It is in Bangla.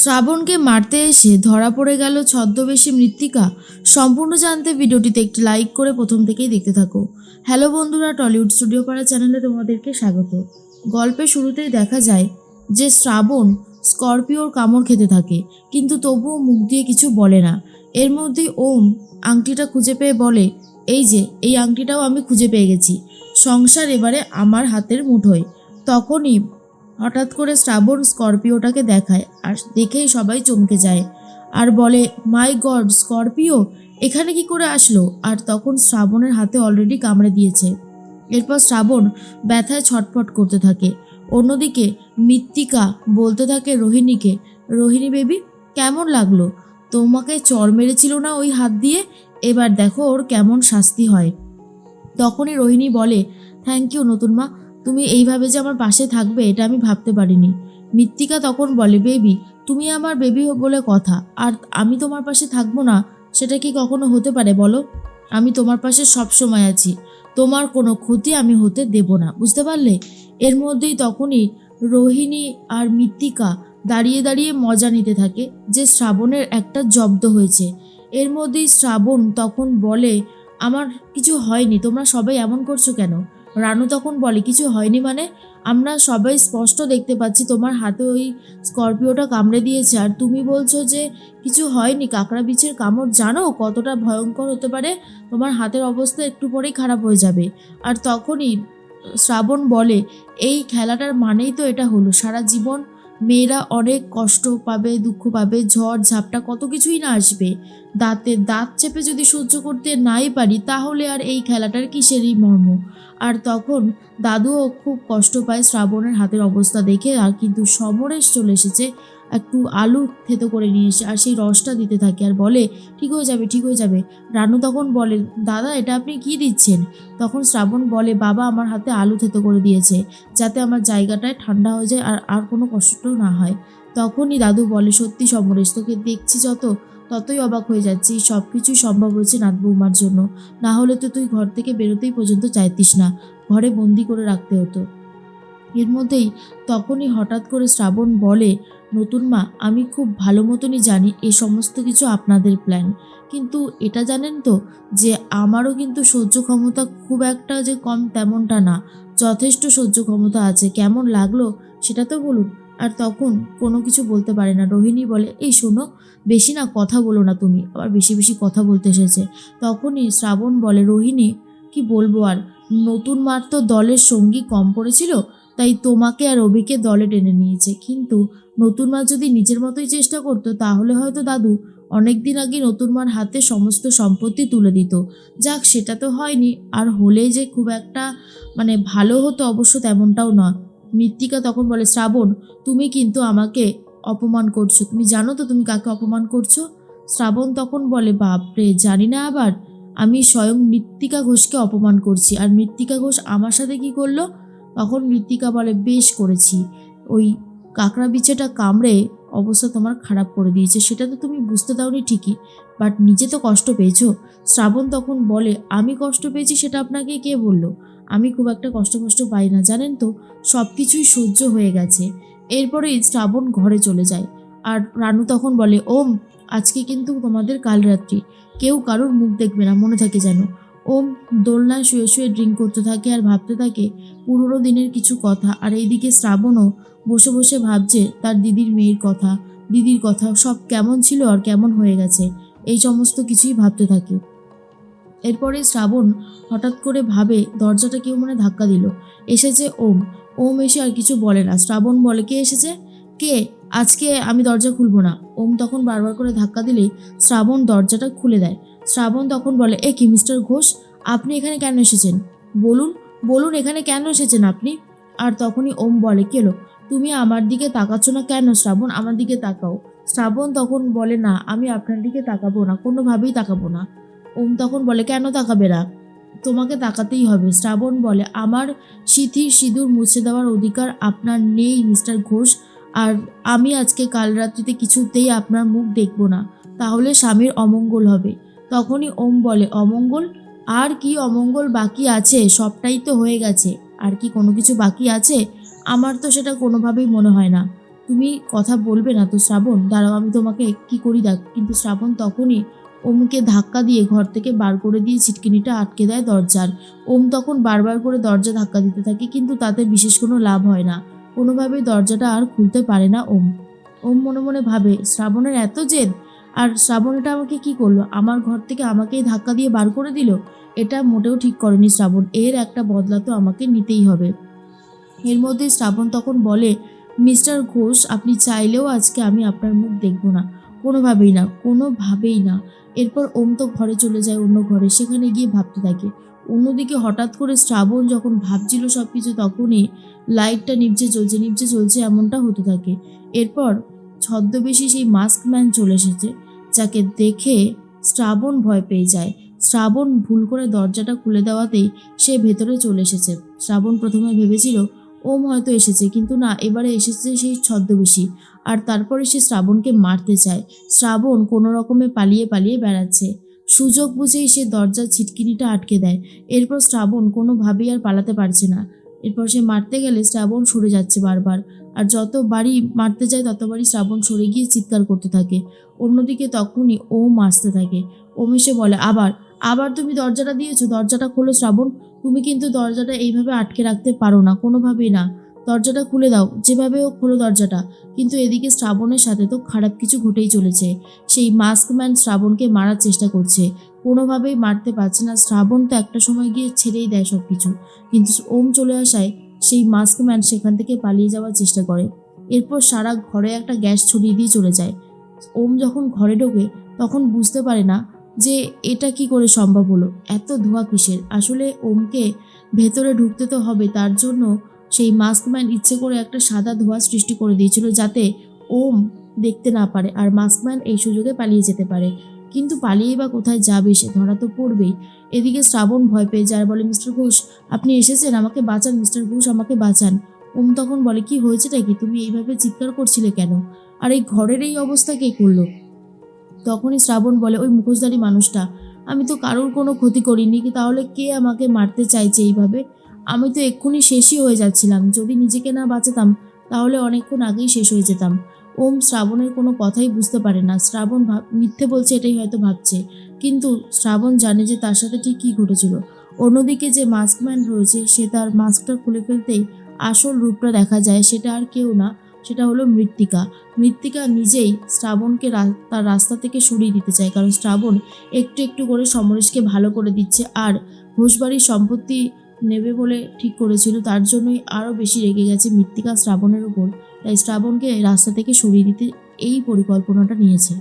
শ্রাবণকে মারতে এসে ধরা পড়ে গেল ছদ্মবেশী মৃত্তিকা। সম্পূর্ণ জানতে ভিডিওটিতে একটি লাইক করে প্রথম থেকেই দেখতে থাকো। হ্যালো বন্ধুরা, টলিউড স্টুডিও পাড়া চ্যানেলে তোমাদেরকে স্বাগত। গল্পের শুরুতেই দেখা যায় যে শ্রাবণ স্করপিওর কামড় খেতে থাকে, কিন্তু তবুও মুখ দিয়ে কিছু বলে না। এর মধ্যেই ওম আংটিটা খুঁজে পেয়ে বলে, এই আংটিটাও আমি খুঁজে পেয়ে গেছি, সংসার এবারে আমার হাতের মুঠোয়। তখনই হঠাৎ করে শ্রাবণ স্করপিওটাকে দেখায়, আর দেখেই সবাই চমকে যায় আর বলে, মাই গড, স্করপিও এখানে কি করে আসলো? আর তখন শ্রাবণের হাতে অলরেডি কামড়ে দিয়েছে। এরপর শ্রাবণ ব্যথায় ছটফট করতে থাকে। অন্যদিকে মৃত্তিকা বলতে থাকে রোহিণীকে, রোহিণী বেবি, কেমন লাগলো? তোমাকে চড় মেরেছিল না ওই হাত দিয়ে? এবার দেখো ওর কেমন শাস্তি হয়। তখনই রোহিণী বলে, থ্যাংক ইউ নতুন মা, তুমি এইভাবে যে আমার পাশে থাকবে এটা আমি ভাবতে পারিনি। মৃত্তিকা তখন বলে, বেবি, তুমি আমার বেবি বলে কথা, আর আমি তোমার পাশে থাকবো না সেটা কি কখনো হতে পারে বলো? আমি তোমার পাশে সব সময় আছি, তোমার কোনো ক্ষতি আমি হতে দেব না, বুঝতে পারলে? এর মধ্যেই তখনই রোহিণী আর মৃত্তিকা দাঁড়িয়ে দাঁড়িয়ে মজা নিতে থাকে যে শ্রাবণের একটা জব্দ হয়েছে। এর মধ্যেই শ্রাবণ তখন বলে, আমার কিছু হয়নি, তোমরা সবাই এমন করছো কেন? রানু তখন বলে, কিছু হয়নি মানে? আমরা সবাই স্পষ্ট দেখতে পাচ্ছি তোমার হাতে ওই স্করপিওটা কামড়ে দিয়েছে, আর তুমি বলছো যে কিছু হয়নি। কাঁকড়া বিছের কামড় জানো কতটা ভয়ঙ্কর হতে পারে? তোমার হাতের অবস্থা একটু পরেই খারাপ হয়ে যাবে। আর তখনই শ্রাবণ বলে, এই খেলাটার মানেই তো এটা হলো, সারা জীবন মেয়েরা অনেক কষ্ট পাবে, দুঃখ পাবে, ঝড় ঝাপটা কত কিছুই না আসবে। দাঁতে দাঁত চেপে যদি সহ্য করতে নাই পারি, তাহলে আর এই খেলাটার কিসেরই মর্ম? আর তখন দাদুও খুব কষ্ট পায় শ্রাবণের হাতের অবস্থা দেখে। আর কিন্তু সমরেশ চলে এসেছে, একটু আলু থেতো করে নিয়ে এসে আর সেই রসটা দিতে থাকে আর বলে, ঠিক হয়ে যাবে, ঠিক হয়ে যাবে। রানু তখন বলে, দাদা এটা আপনি কি দিচ্ছেন? তখন শ্রাবণ বলে, বাবা আমার হাতে আলু থেতো করে দিয়েছে, যাতে আমার জায়গাটায় ঠান্ডা হয়ে যায় আর আর কোনো কষ্টও না হয়। তখনই দাদু বলে, সত্যি সমরেশ, তোকে দেখছি ততই অবাক হয়ে যাচ্ছি। সব কিছুই সম্ভব হয়েছে নাথ বৌমার জন্য, না হলে তো তুই ঘর থেকে বেরোতেই পর্যন্ত চাইতিস না, ঘরে বন্দি করে রাখতে হতো। এর মধ্যেই তখনই হঠাৎ করে শ্রাবণ বলে, নতুন মা, আমি খুব ভালো মতনই জানি এ সমস্ত কিছু আপনাদের প্ল্যান, কিন্তু এটা জানেন তো যে আমারও কিন্তু সহ্য ক্ষমতা খুব একটা যে কম তেমনটা না, যথেষ্ট সহ্য ক্ষমতা আছে। কেমন লাগলো সেটা তো বলুন। আর তখন কোনো কিছু বলতে পারে না। রোহিণী বলে, এই শোনো, বেশি না কথা বলো না, তুমি আবার বেশি বেশি কথা বলতে এসেছে। তখনই শ্রাবণ বলে, রোহিণী কি বলবো আর, নতুন মার তো দলের সঙ্গী কম পড়েছিল, তাই তোমাকে আর অভিকে দলে টেনে নিয়েছে। কিন্তু নতুন মা যদি নিজের মতোই চেষ্টা করতো, তাহলে হয়তো দাদু অনেক দিন আগে নতুন মার হাতে সমস্ত সম্পত্তি তুলে দিত। যাক, সেটা তো হয়নি, আর হলে যে খুব একটা ভালো হতো অবশ্য তেমনটাও নয়। মৃত্তিকা তখন বলে, শ্রাবণ, তুমি কিন্তু আমাকে অপমান করছো, তুমি জানো তো তুমি কাকে অপমান করছো? শ্রাবণ তখন বলে, বাপরে, জানি না আবার? আমি স্বয়ং মৃত্তিকা ঘোষকে অপমান করছি, আর মৃত্তিকা ঘোষ আমার সাথে কি করলো? তখন মৃত্তিকা বলে, বেশ করেছি, ওই কাঁকড়া বিছেটা কামড়ে অবস্থা তোমার খারাপ করে দিয়েছে, সেটা তো তুমি বুঝতে দাওনি ঠিকই, বাট নিজে তো কষ্ট পেয়েছো। শ্রাবণ তখন বলে, আমি কষ্ট পেয়েছি সেটা আপনাকে কে বললো? আমি খুব একটা কষ্ট পাই না, জানেন তো, সব কিছুই সহ্য হয়ে গেছে। এরপরে শ্রাবণ ঘরে চলে যায়। আর রানু তখন বলে, ওম, আজকে কিন্তু তোমাদের কাল রাত্রি, কেউ কারোর মুখ দেখবে না, মনে থাকে যেন। ওম দোলনায় শুয়ে শুয়ে ড্রিঙ্ক করতে থাকে আর ভাবতে থাকে পুরোনো দিনের কিছু কথা। আর এইদিকে শ্রাবণও বসে বসে ভাবছে তার দিদির মেয়ের কথা, দিদির কথা, সব কেমন ছিল আর কেমন হয়ে গেছে, এই সমস্ত কিছুই ভাবতে থাকে। এরপরে শ্রাবণ হঠাৎ করে ভাবে দরজাটা কেউ ধাক্কা দিল। এসেছে ওম। ওম এসে আর কিছু বলে না। শ্রাবণ বলে, কে এসেছে? কে? আজকে আমি দরজা খুলবো না। ওম তখন বারবার করে ধাক্কা দিলেই শ্রাবণ দরজাটা খুলে দেয়। শ্রাবণ তখন বলে, এ কি মিস্টার ঘোষ, আপনি এখানে কেন এসেছেন? বলুন, বলুন, এখানে কেন এসেছেন আপনি? আর তখনই ওম বলে, কেলো, তুমি আমার দিকে তাকাচ্ছ না কেন? শ্রাবণ, আমার দিকে তাকাও। শ্রাবণ তখন বলে, না, আমি আপনার দিকে তাকাবো না, কোনোভাবেই তাকাবো না। ওম তখন বলে, কেন তাকাবে না? তোমাকে তাকাতেই হবে। শ্রাবণ বলে, আমার সিঁথির সিঁদুর মুছে দেওয়ার অধিকার আপনার নেই মিস্টার ঘোষ, আর আমি আজকে কাল রাত্রিতে কিছুতেই আপনার মুখ দেখব না, তাহলে স্বামীর অমঙ্গল হবে। তখনই ওম বলে, অমঙ্গল? আর কি অমঙ্গল বাকি আছে? সবটাই তো হয়ে গেছে, আর কি কোনো কিছু বাকি আছে? আমার তো সেটা কোনোভাবেই মনে হয় না। তুমি কথা বলবে না তো শ্রাবণ? দাঁড়াও আমি তোমাকে কি করি দেখ। কিন্তু শ্রাবণ তখনই ওমকে ধাক্কা দিয়ে ঘর থেকে বার করে দিয়ে ছিটকিনিটা আটকে দেয় দরজার। ওম তখন বারবার করে দরজা ধাক্কা দিতে থাকে, কিন্তু তাতে বিশেষ কোনো লাভ হয় না। কোনোভাবেই দরজাটা আর খুলতে পারে না ওম। ওম মনে মনে ভাবে, শ্রাবণের এত জেদ! আর শ্রাবণ এটা আমাকে কি করলো? আমার ঘর থেকে আমাকেই ধাক্কা দিয়ে বার করে দিল। এটা মোটেও ঠিক করেনি শ্রাবণ। এর একটা বদলা তো আমাকে নিতেই হবে। এর মধ্যে শ্রাবণ তখন বলে, মিস্টার ঘোষ, আপনি চাইলেও আজকে আমি আপনার মুখ দেখব না, কোনোভাবেই না, কোনোভাবেই না। এরপর ওম তো ঘরে চলে যায়, অন্য ঘরে, সেখানে গিয়ে ভাবতে থাকে। অন্যদিকে হঠাৎ করে শ্রাবণ যখন ভাবছিল সব কিছু, তখনই লাইটটা নিভছে চলছে এমনটা হতে থাকে। এরপর ছদ্মবেশী সেই মাস্কম্যান চলে এসেছে, যাকে দেখে শ্রাবণ ভয় পেয়ে যায়। শ্রাবণ ভুল করে দরজাটা খুলে দেওয়াতেই সে ভেতরে চলে এসেছে। শ্রাবণ প্রথমে ভেবেছিল ওম হয়তো এসেছে, কিন্তু না, এবারে এসেছে সেই ছদ্মবেশী। আর তারপরে সে শ্রাবণকে মারতে চায়। শ্রাবণ কোনো রকমে পালিয়ে পালিয়ে বেড়াচ্ছে। সুযোগ বুঝেই সে দরজার ছিটকিনিটা আটকে দেয়। এরপর শ্রাবণ কোনোভাবেই আর পালাতে পারছে না। এরপর সে মারতে গেলে শ্রাবণ সরে যাচ্ছে বারবার। আর যতবারই মারতে যায় ততবারই শ্রাবণ সরে গিয়ে চিৎকার করতে থাকে। অন্যদিকে তখনই ওম আসতে থাকে। ওম এসে বলে, আবার আবার তুমি দরজাটা দিয়েছো, দরজাটা খোলো শ্রাবণ। তুমি কিন্তু দরজাটা এইভাবে আটকে রাখতে পারো না, কোনোভাবেই না। দরজাটা খুলে দাও, যেভাবে হোক খোলো দরজাটা। কিন্তু এদিকে শ্রাবণের সাথে তো খারাপ কিছু ঘটেই চলেছে। সেই মাস্কম্যান শ্রাবণকে মারার চেষ্টা করছে, কোনোভাবেই মারতে পারছে না। শ্রাবণ তো একটা সময় গিয়ে ছেড়েই দেয় সব কিছু, কিন্তু ওম চলে আসায় সেই মাস্কম্যান সেখান থেকে পালিয়ে যাওয়ার চেষ্টা করে। এরপর সারা ঘরে একটা গ্যাস ছড়িয়ে দিয়ে চলে যায়। ওম যখন ঘরে ঢোকে তখন বুঝতে পারে না যে এটা কি করে সম্ভব হলো, এত ধোঁয়া কিসের। আসলে ওমকে ভেতরে ঢুকতে তো হবে, তার জন্য সেই মাস্কম্যান ইচ্ছে করে একটা সাদা ধোঁয়া সৃষ্টি করে দিয়েছিল, যাতে ওম দেখতে না পারে আর মাস্কম্যান এই সুযোগে পালিয়ে যেতে পারে। কিন্তু পালিয়েই বা কোথায় যাবে, সে ধরা তো পড়বেই। এদিকে শ্রাবণ ভয় পেয়ে যায়, বলে, মিস্টার ঘোষ, আপনি এসেছেন, আমাকে বাঁচান মিস্টার ঘোষ, আমাকে বাঁচান। ওম তখন বলে, কি হয়েছেটা কি? তুমি এইভাবে চিৎকার করছিলে কেন? আর এই ঘরের এই অবস্থা কে করলো? তখনই শ্রাবণ বলে, ওই মুখোশধারী মানুষটা। আমি তো কারোর কোনো ক্ষতি করিনি, কি তাহলে কে আমাকে মারতে চাইছে এইভাবে? আমি তো এক্ষুনি শেষই হয়ে যাচ্ছিলাম। যদি নিজেকে না বাঁচাতাম তাহলে অনেকক্ষণ আগেই শেষ হয়ে যেতাম। ওম শ্রাবণের কোনো কথাই বুঝতে পারে না। শ্রাবণ মিথ্যে বলছে এটাই হয়তো ভাবছে, কিন্তু শ্রাবণ জানে যে তার সাথে ঠিক কী ঘটেছিল। অন্যদিকে যে মাস্কম্যান রয়েছে, সে তার মাস্কটা খুলে ফেলতেই আসল রূপটা দেখা যায়। সেটা আর কেউ না, সেটা হলো মৃত্তিকা। মৃত্তিকা নিজেই শ্রাবণকে তার রাস্তা থেকে সরিয়ে দিতে চায়, কারণ শ্রাবণ একটু একটু করে সমরেশকে ভালো করে দিচ্ছে, আর ঘোষবাড়ির সম্পত্তি নেবে বলে ঠিক করেছিল, তার জন্যই আরও বেশি রেগে গেছে মৃত্তিকা শ্রাবণের উপর। তাই শ্রাবণকে রাস্তা থেকে সরিয়ে দিতে এই পরিকল্পনাটা নিয়েছে।